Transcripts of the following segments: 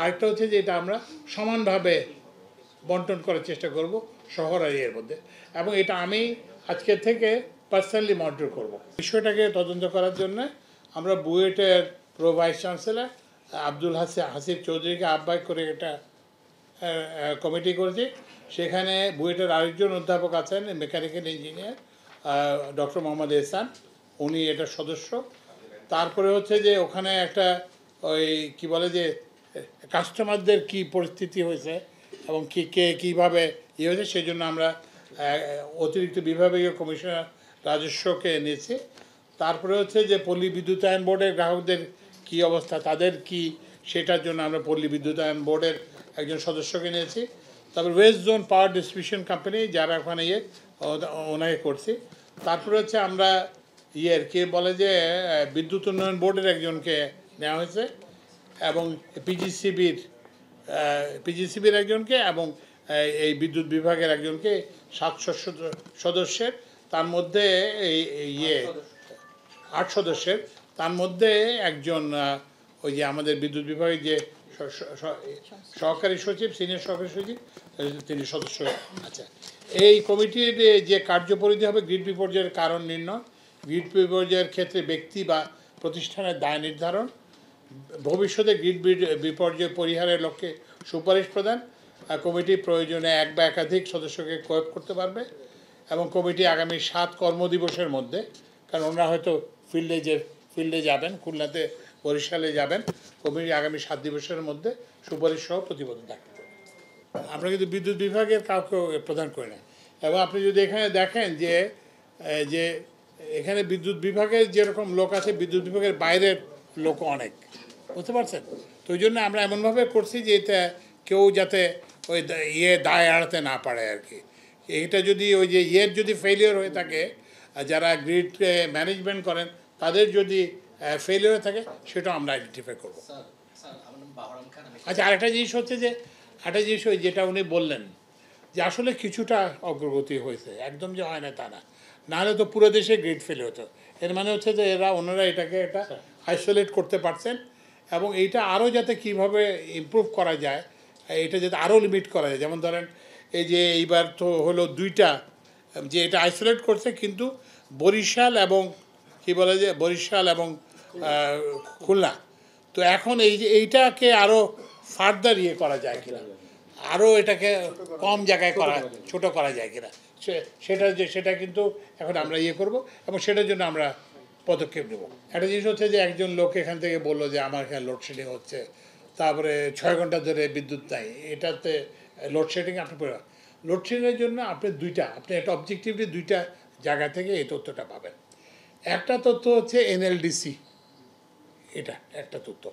আরেকটা হচ্ছে যে এটা আমরা সমানভাবে বন্টন করার চেষ্টা করব শহর আর এর মধ্যে, এবং এটা আমি আজকের থেকে পার্সোনালি মনিটর করব। বিষয়টাকে তদন্ত করার জন্য আমরা বুয়েটের pro vice chancellor Abdul Hasib চৌধুরীকে আহ্বায়ক করে একটা কমিটি করেছি। সেখানে বুয়েটের আরেকজন অধ্যাপক আছেন মেকানিক্যাল ইঞ্জিনিয়ার ডক্টর মোহাম্মদ এহসান, উনি এটার সদস্য। তারপরে হচ্ছে যে ওখানে একটা ওই কি বলে যে কাস্টমারদের কি পরিস্থিতি হয়েছে এবং কে কীভাবে ইয়ে হয়েছে, সেই জন্য আমরা অতিরিক্ত বিভাগীয় কমিশনার রাজস্বকে এনেছি। তারপরে হচ্ছে যে পল্লী বিদ্যুতায়ন বোর্ডের গ্রাহকদের কি অবস্থা, তাদের কি, সেটার জন্য আমরা পল্লী বিদ্যুতায়ন বোর্ডের একজন সদস্যকে নিয়েছি। তারপর West zone power distribution company যারা ওখানে ওনাকে করছি। তারপরে হচ্ছে আমরা কে বলে যে বিদ্যুৎ উন্নয়ন বোর্ডের একজনকে নেওয়া হয়েছে, এবং পিজিসিবির একজনকে, এবং এই বিদ্যুৎ বিভাগের একজনকে 7 সদস্যের, তার মধ্যে এই 8 সদস্যের, তার মধ্যে একজন ওই যে আমাদের বিদ্যুৎ বিভাগের যে সহকারী সচিব, সিনিয়র সহকারী সচিব, তিনি সদস্য। আচ্ছা, এই কমিটির যে কার্যপরিধি হবে গ্রিড বিপর্যয়ের কারণ নির্ণয়, গ্রিড বিপর্যয়ের ক্ষেত্রে ব্যক্তি বা প্রতিষ্ঠানের দায় নির্ধারণ, ভবিষ্যতে গ্রিড বিপর্যয় পরিহারের লক্ষ্যে সুপারিশ প্রদান। কমিটি প্রয়োজনে এক বা একাধিক সদস্যকে কয়েক করতে পারবে, এবং কমিটি আগামী 7 কর্মদিবসের মধ্যে, কারণ ওনারা হয়তো ফিল্ডে যাবেন, খুলনাতে বরিশালে যাবেন, কমিটি আগামী 7 দিবসের মধ্যে সুপারিশ সহ প্রতিবেদন দাখিল করবে। আমরা কিন্তু বিদ্যুৎ বিভাগের কাউকে প্রদান করি না। এবং আপনি যদি এখানে দেখেন যে যে এখানে বিদ্যুৎ বিভাগের যেরকম লোক আছে, বিদ্যুৎ বিভাগের বাইরের লোক অনেক, বুঝতে পারছেন? তো ওই জন্য আমরা এমনভাবে করছি যে এটা কেউ যাতে ওই দায় এড়াতে না পারে আর কি। এইটা যদি ওই যে যদি ফেলিওর হয়ে থাকে, যারা গ্রিড ম্যানেজমেন্ট করেন তাদের যদি ফেলিওর হয়ে থাকে, সেটাও আমরা আইডেন্টিফাই করবো। আচ্ছা, আরেকটা জিনিস হচ্ছে যে যেটা উনি বললেন যে আসলে কিছুটা অগ্রগতি হয়েছে, একদম যে হয় না তা না, নাহলে তো পুরো দেশে গ্রিড ফেল হতো। এর মানে হচ্ছে যে ওনারা এটাকে আইসোলেট করতে পারছেন, এবং এইটা আরও যাতে কীভাবে ইমপ্রুভ করা যায়, এটা যাতে আরও লিমিট করা যায়। যেমন ধরেন এই যে এইবার তো হলো 2টা যে এটা আইসোলেট করছে, কিন্তু বরিশাল এবং বরিশাল এবং খুলনা, তো এখন এইটাকে আরও ফার্দার করা যায় কিনা, আরও এটাকে কম জায়গায় ছোট করা যায় কিনা, সেটা কিন্তু এখন আমরা করব, এবং সেটার জন্য আমরা পদক্ষেপ নেব। একটা জিনিস হচ্ছে যে একজন লোক এখান থেকে বললো যে আমার এখানে লোডশেডিং হচ্ছে, তারপরে 6 ঘন্টা ধরে বিদ্যুৎ নাই, এটাতে লোডশেডিং লোডশেডিংয়ের জন্য আপনি একটা অবজেক্টিভলি 2টা জায়গা থেকে এই তথ্যটা পাবেন। একটা তথ্য হচ্ছে এনএলডিসি, এটা একটা তথ্য।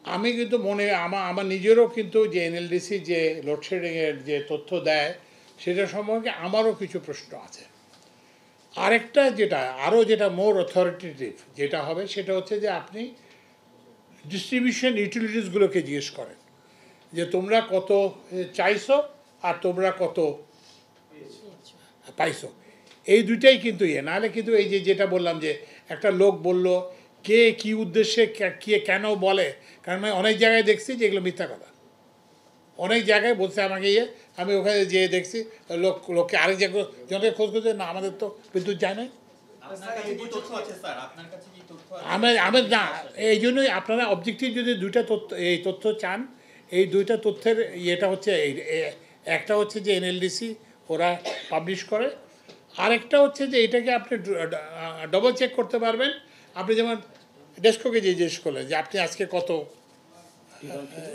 আমি কিন্তু আমার নিজেরও কিন্তু যে এনএলডিসি যে লোডশেডিংয়ের যে তথ্য দেয়, সেটা সম্পর্কে আমারও কিছু প্রশ্ন আছে। আরেকটা যেটা মোর অথরিটেটিভ যেটা হবে, সেটা হচ্ছে যে আপনি ডিস্ট্রিবিউশন ইউটিলিটিসগুলোকে জিজ্ঞেস করেন যে তোমরা কত চাইছো আর তোমরা কত পাইছো। এই দুইটাই কিন্তু নাহলে কিন্তু এই যেটা বললাম যে একটা লোক বলল, কে কি উদ্দেশ্যে কেন বলে, কারণ আমি অনেক জায়গায় দেখছি যে এগুলো মিথ্যা কথা। অনেক জায়গায় বলছে আমাকে আমি ওখানে যেয়ে দেখছি লোককে আরেক জায়গায় জনকে খোঁজ করছে, না আমাদের তো বিদ্যুৎ যায় না। আমার না, এই জন্যই আপনারা অবজেক্টিভ যদি 2টা তথ্য চান, এই 2টা তথ্যের হচ্ছে একটা হচ্ছে যে এনএলডিসি ওরা পাবলিশ করে, আরেকটা হচ্ছে যে এটাকে আপনি ডবল চেক করতে পারবেন। আপনি যেমন ডেস্কোকে জিজ্ঞেস করলেন যে আপনি আজকে কত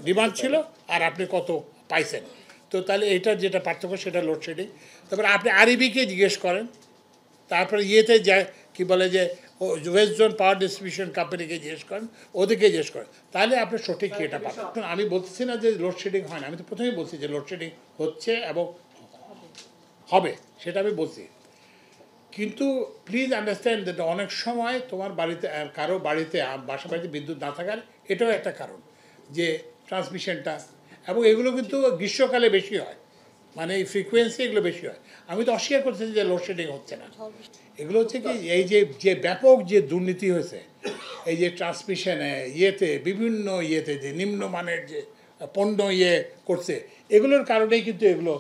ডিমান্ড ছিল আর আপনি কত পাইছেন, তো তাহলে এইটার যেটা পার্থক্য সেটা লোডশেডিং। তারপরে আপনি আরইবিকে জিজ্ঞেস করেন, তারপরে যায় কি বলে যে ওয়েস্ট জোন পাওয়ার ডিস্ট্রিবিউশন কোম্পানিকে জিজ্ঞেস করেন, ওদেরকে জিজ্ঞেস করেন, তাহলে আপনি সঠিক এটা পাবেন। আমি বলছি না যে লোডশেডিং হয় না, আমি তো প্রথমেই বলছি যে লোডশেডিং হচ্ছে এবং হবে, সেটা আমি বলছি। কিন্তু প্লিজ আন্ডারস্ট্যান্ড দ্যাট অনেক সময় তোমার বাড়িতে কারো বাড়িতে বাড়িতে বিদ্যুৎ না থাকার এটাও একটা কারণ, যে ট্রান্সমিশনটা, এবং এগুলো কিন্তু গ্রীষ্মকালে বেশি হয়, মানে এই ফ্রিকোয়েন্সি এগুলো বেশি হয়। আমি তো অস্বীকার করতেছি যে লোডশেডিং হচ্ছে না। এগুলো হচ্ছে কি এই যে ব্যাপক যে দুর্নীতি হয়েছে এই যে ট্রান্সমিশনে বিভিন্ন যে নিম্নমানের যে পণ্য করছে এগুলোর কারণেই কিন্তু এগুলো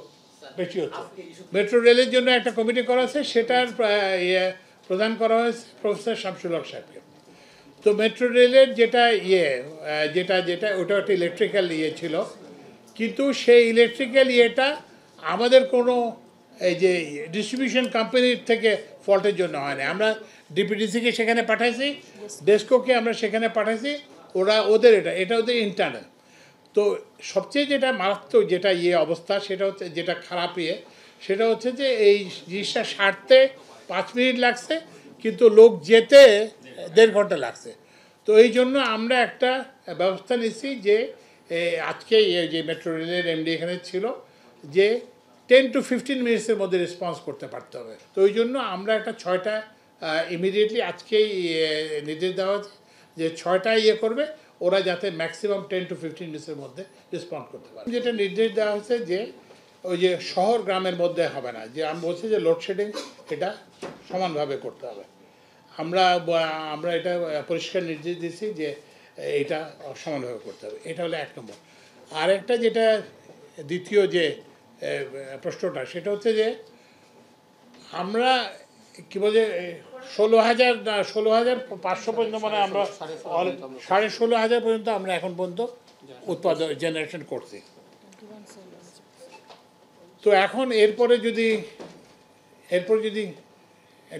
বেশি হচ্ছে। মেট্রো রেলের জন্য একটা কমিটি করা আছে, সেটার প্রদান করা হয়েছে প্রফেসর শামসুল হক সাহেবকে। তো মেট্রো রেলের যেটা ওটা একটা ইলেকট্রিক্যাল ছিল, কিন্তু সেই ইলেকট্রিক্যাল আমাদের কোনো এই যে ডিস্ট্রিবিউশন কোম্পানির থেকে ফল্টের জন্য হয় না। আমরা ডিপিডিসিকে সেখানে পাঠাইছি, ডেস্কোকে আমরা সেখানে পাঠাইছি, ওদের এটা ওদের ইন্টারনাল। তো সবচেয়ে যেটা মারাত্মক যেটা অবস্থা সেটা হচ্ছে যেটা খারাপ সেটা হচ্ছে যে এই জিনিসটা সারতে 5 মিনিট লাগছে, কিন্তু লোক যেতে 1.5 ঘন্টা লাগছে। তো এই জন্য আমরা একটা ব্যবস্থা নিচ্ছি যে আজকে যে মেট্রো রেলের এমডি এখানে ছিল যে 10 to 15 মিনিটসের মধ্যে রেসপন্স করতে পারতে হবে। তো ওই জন্য আমরা একটা 6টা ইমিডিয়েটলি আজকেই নির্দেশ দেওয়া হচ্ছে যে 6টা করবে, ওরা যাতে ম্যাক্সিমাম 10 to 15 মিনিটসের মধ্যে রেসপন্ড করতে পারে। যেটা নির্দেশ দেওয়া হচ্ছে যে ওই যে শহর গ্রামের মধ্যে হবে না, যে আমি বলছি যে লোডশেডিং এটা সমানভাবে করতে হবে। আমরা এটা পরিষ্কার নির্দেশ দিচ্ছি যে এটা সমানভাবে করতে হবে। এটা হলো 1 নম্বর। আর একটা যেটা দ্বিতীয় যে প্রশ্নটা সেটা হচ্ছে যে আমরা কী বলে 16,500 পর্যন্ত, মানে আমরা 16,500 পর্যন্ত আমরা এখন পর্যন্ত উৎপাদন জেনারেশন করছি। তো এখন এরপরে যদি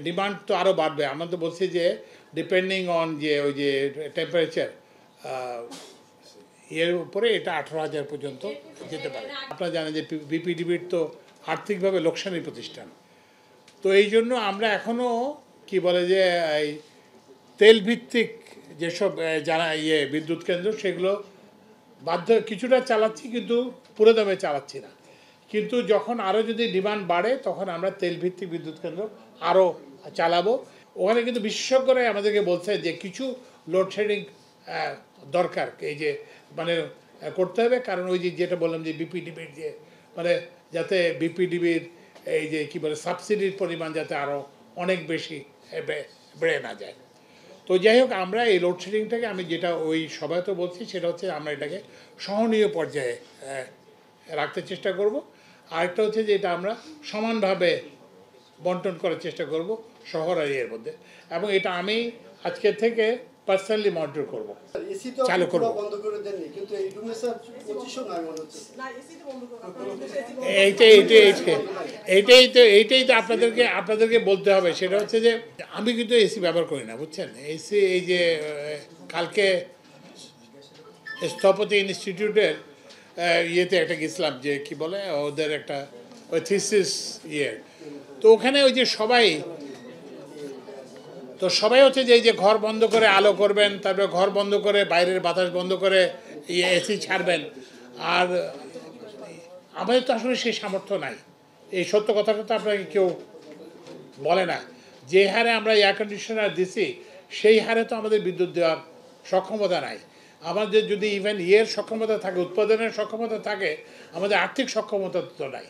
ডিমান্ড তো আরও বাড়বে। আমরা তো বলছি যে ডিপেন্ডিং অন ওই যে টেম্পারেচার উপরে এটা 18,000 পর্যন্ত যেতে পারে। আপনারা জানেন যে বিপিডিবির তো আর্থিকভাবে লোকসানি প্রতিষ্ঠান। তো এই জন্য আমরা এখনও কি বলে যে এই তেলভিত্তিক যেসব যারা বিদ্যুৎ কেন্দ্র সেগুলো কিছুটা চালাচ্ছি, কিন্তু পুরো দমে চালাচ্ছি না। কিন্তু যখন আরও যদি ডিমান্ড বাড়ে তখন আমরা তেলভিত্তিক বিদ্যুৎ কেন্দ্র আরও চালাবো। ওখানে কিন্তু বিশেষজ্ঞরাই আমাদেরকে বলছে যে কিছু লোডশেডিং দরকার, এই যে মানে করতে হবে, কারণ ওই যেটা বললাম যে বিপিডিবির মানে যাতে বিপিডিবির এই যে কী বলে সাবসিডির পরিমাণ যাতে আরও অনেক বেশি বেড়ে না যায়। তো যাই হোক, আমরা এই লোডশেডিংটাকে আমি যেটা ওই সবাই তো বলছি সেটা হচ্ছে আমরা এটাকে সহনীয় পর্যায়ে রাখতে চেষ্টা করব। আরেকটা হচ্ছে যে এটা আমরা সমানভাবে বন্টন করার চেষ্টা করব শহর আর এর মধ্যে, এবং এটা আমি আজকে থেকে পার্সোনালি মনিটর করব, চালু করব। এইটাই তো আপনাদেরকে বলতে হবে। সেটা হচ্ছে যে আমি কিন্তু এসি ব্যবহার করি না, বুঝছেন। এসি এই যে কালকে স্থপতি ইনস্টিটিউটের একটা গেছিলাম, যে কি বলে ওদের একটা ওই থিসিস তো ওখানে ওই যে সবাই হচ্ছে যে এই যে ঘর বন্ধ করে আলো করবেন, তারপরে ঘর বন্ধ করে বাইরের বাতাস বন্ধ করে এসি ছাড়বেন। আর আমাদের তো আসলে সেই সামর্থ্য নাই। এই সত্য কথাটা তো আপনাকে কেউ বলে না। যে হারে আমরা এয়ার কন্ডিশনার দিছি সেই হারে তো আমাদের বিদ্যুৎ দেওয়ার সক্ষমতা নাই। আমাদের যদি ইভেন সক্ষমতা থাকে, উৎপাদনের সক্ষমতা থাকে, আমাদের আর্থিক সক্ষমতা তো নাই।